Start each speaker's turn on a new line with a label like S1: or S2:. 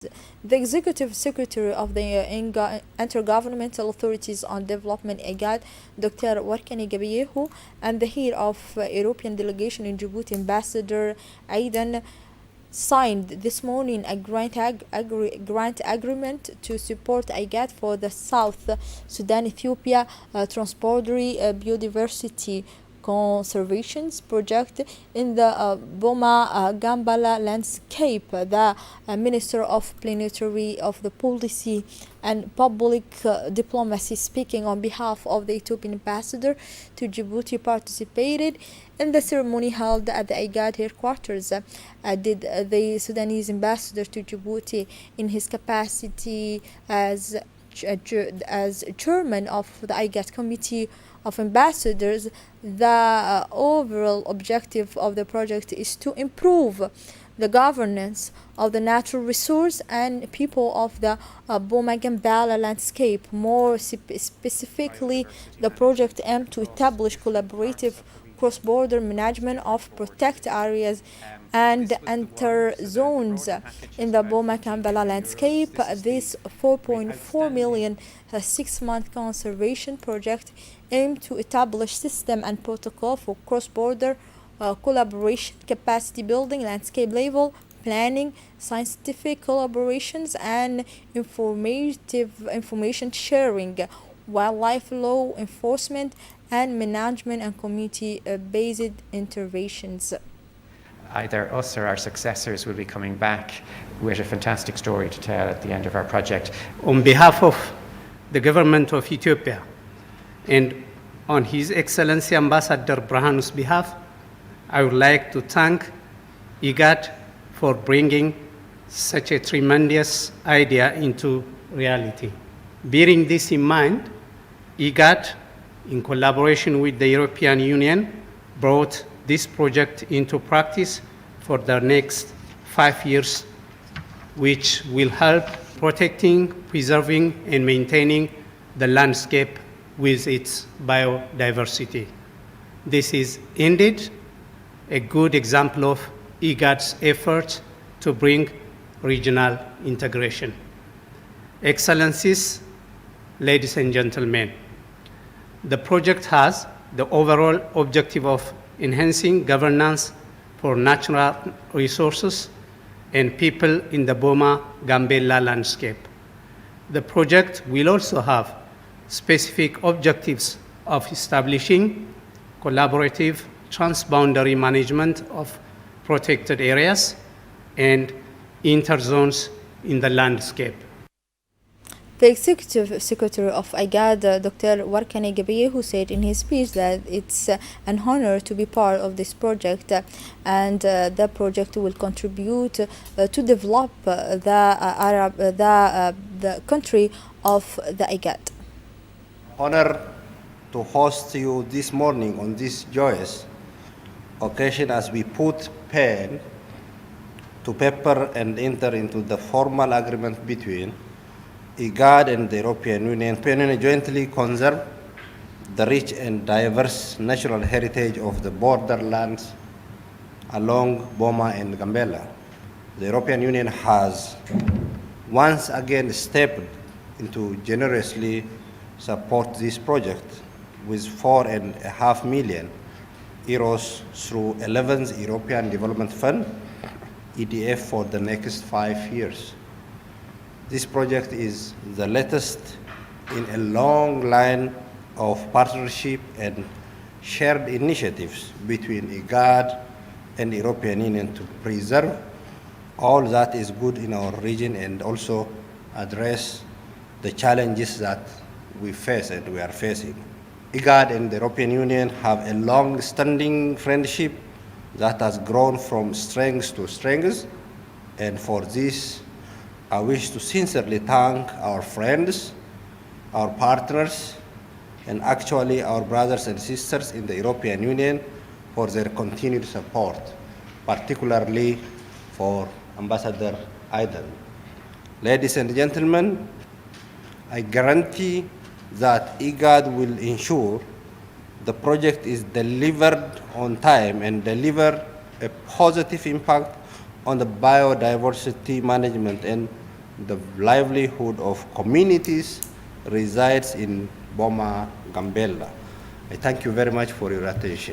S1: The Executive Secretary of the Intergovernmental Authorities on Development IGAD, Dr. Workneh Gebeyehu, and the head of European Delegation in Djibouti, Ambassador Aidan, signed this morning a grant agreement to support IGAD for the South Sudan-Ethiopia Trans-boundary Biodiversity Conservation project in the Boma Gambella landscape. The Minister of Plenary of the Policy and Public Diplomacy, speaking on behalf of the Ethiopian ambassador to Djibouti, participated in the ceremony held at the IGAD headquarters. Did the Sudanese ambassador to Djibouti in his capacity as chairman of the IGAD Committee of Ambassadors. The overall objective of the project is to improve the governance of the natural resource and people of the Boma Gambella landscape. More specifically, the project aims to establish collaborative cross-border management of protected areas and enter zones in the Boma Gambella landscape. This 4.4 million 6-month conservation project aims to establish system and protocol for cross-border collaboration, capacity building, landscape level planning, scientific collaborations, and information sharing, wildlife law enforcement and management, and community-based interventions.
S2: Either us or our successors will be coming back with a fantastic story to tell at the end of our project.
S3: On behalf of the government of Ethiopia and on His Excellency Ambassador Brahanu's behalf, I would like to thank IGAD for bringing such a tremendous idea into reality. Bearing this in mind, IGAD, in collaboration with the European Union, brought this project into practice for the next 5 years, which will help protecting, preserving, and maintaining the landscape with its biodiversity. This is indeed a good example of IGAD's efforts to bring regional integration. Excellencies, ladies and gentlemen, the project has the overall objective of enhancing governance for natural resources and people in the Boma Gambella landscape. The project will also have specific objectives of establishing collaborative trans-boundary management of protected areas and interzones in the landscape.
S1: The Executive Secretary of IGAD, Dr. Workneh Gebeyehu, said in his speech that it's an honor to be part of this project, and the project will contribute to develop the country of the IGAD.
S4: Honor to host you this morning on this joyous occasion as we put pen to paper and enter into the formal agreement between IGAD and the European Union jointly conserve the rich and diverse natural heritage of the borderlands along Boma and Gambella. The European Union has once again stepped into generously support this project with €4.5 million through 11th European Development Fund, EDF, for the next 5 years. This project is the latest in a long line of partnership and shared initiatives between IGAD and the European Union to preserve all that is good in our region and also address the challenges that we face and we are facing. IGAD and the European Union have a long-standing friendship that has grown from strength to strength, and for this, I wish to sincerely thank our friends, our partners, and actually our brothers and sisters in the European Union for their continued support, particularly for Ambassador Aidan. Ladies and gentlemen, I guarantee that IGAD will ensure the project is delivered on time and deliver a positive impact on the biodiversity management and the livelihood of communities resides in Boma Gambella. I thank you very much for your attention.